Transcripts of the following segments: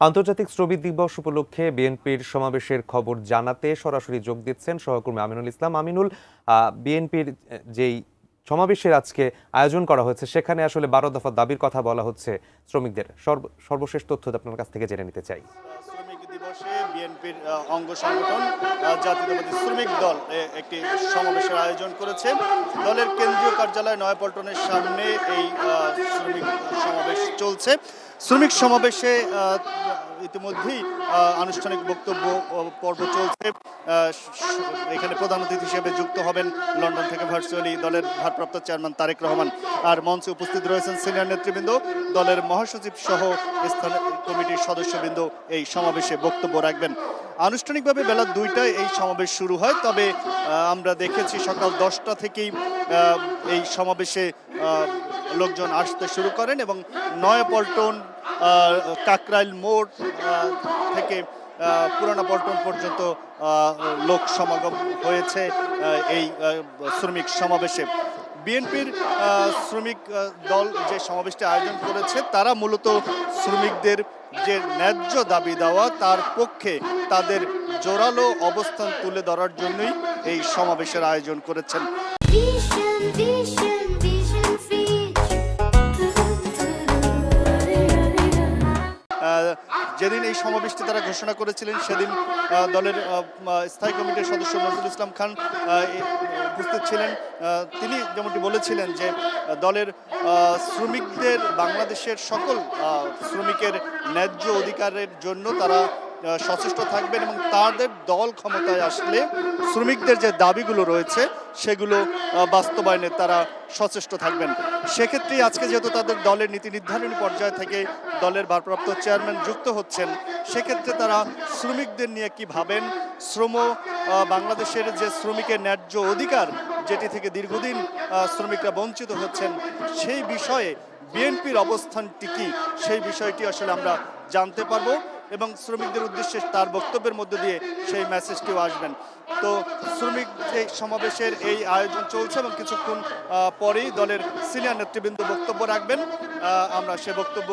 আন্তর্জাতিক শ্রমিক দিবস উপলক্ষে বিএনপির সমাবেশের খবর জানাতে সরাসরি যোগ দিচ্ছেন সহকর্মী আমিনুল ইসলাম। আমিনুল, বিএনপির যেই সমাবেশের আজকে আয়োজন করা হয়েছে সেখানে আসলে 12 দফা দাবির কথা বলা হচ্ছে শ্রমিকদের। সর্বশেষ তথ্য আপনার কাছ থেকে জেনে নিতে চাই। শ্রমিক দিবসে বিএনপির অঙ্গ সংগঠন জাতীয়তাবাদী শ্রমিক দল একটি সমাবেশের আয়োজন করেছে। দলের কেন্দ্রীয় কার্যালয় নয়াপল্টনের সামনে এই শ্রমিক সমাবেশ চলছে। শ্রমিক সমাবেশে ইতিমধ্যেই আনুষ্ঠানিক বক্তব্য পর্ব চলছে। এখানে প্রধান অতিথি হিসেবে যুক্ত হবেন লন্ডন থেকে ভার্চুয়ালি দলের ভারপ্রাপ্ত চেয়ারম্যান তারেক রহমান। আর মঞ্চে উপস্থিত রয়েছেন সিনিয়র নেতৃবৃন্দ, দলের মহাসচিব সহ স্থানীয় কমিটির সদস্যবৃন্দ এই সমাবেশে বক্তব্য রাখবেন। আনুষ্ঠানিকভাবে বেলা 2টায় এই সমাবেশ শুরু হয়, তবে আমরা দেখেছি সকাল 10টা থেকেই এই সমাবেশে লোকজন আসতে শুরু করেন এবং নয়াপল্টন, কাকরাইল মোড় থেকে পুরানা পল্টন পর্যন্ত লোক সমাগম হয়েছে এই শ্রমিক সমাবেশে। বিএনপির শ্রমিক দল যে সমাবেশটি আয়োজন করেছে তারা মূলত শ্রমিকদের যে ন্যায্য দাবি দেওয়া তার পক্ষে তাদের জোরালো অবস্থান তুলে ধরার জন্যই এই সমাবেশের আয়োজন করেছেন। যেদিন এই সমাবেশটি তারা ঘোষণা করেছিলেন সেদিন দলের স্থায়ী কমিটির সদস্য নজরুল ইসলাম খান উপস্থিত ছিলেন। তিনি যেমনটি বলেছিলেন যে দলের শ্রমিকদের, বাংলাদেশের সকল শ্রমিকের ন্যায্য অধিকারের জন্য তারা সচেষ্ট থাকবেন এবং তাদের দল ক্ষমতায় আসলে শ্রমিকদের যে দাবিগুলো রয়েছে সেগুলো বাস্তবায়নে তারা সচেষ্ট থাকবেন। সেক্ষেত্রে আজকে যেহেতু তাদের দলের নীতি নির্ধারণী পর্যায় থেকে দলের ভারপ্রাপ্ত চেয়ারম্যান যুক্ত হচ্ছেন, সেক্ষেত্রে তারা শ্রমিকদের নিয়ে কি ভাবেন, বাংলাদেশের যে শ্রমিকের ন্যায্য অধিকার যেটি থেকে দীর্ঘদিন শ্রমিকরা বঞ্চিত হচ্ছেন সেই বিষয়ে বিএনপির অবস্থানটি কি, সেই বিষয়টি আসলে আমরা জানতে পারবো এবং শ্রমিকদের উদ্দেশ্যে তার বক্তব্যের মধ্যে দিয়ে সেই মেসেজটিও আসবেন। তো শ্রমিক যে সমাবেশের এই আয়োজন চলছে এবং কিছুক্ষণ পরেই দলের সিনিয়র নেতৃবৃন্দ বক্তব্য রাখবেন। আমরা সে বক্তব্য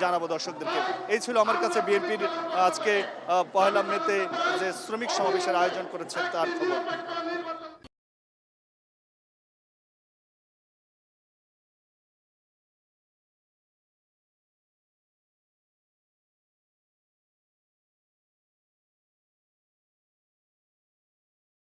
জানাবো দর্শকদেরকে। এই ছিল আমার কাছে বিএনপির আজকে 1 মেতে যে শ্রমিক সমাবেশের আয়োজন করেছে তার খবর।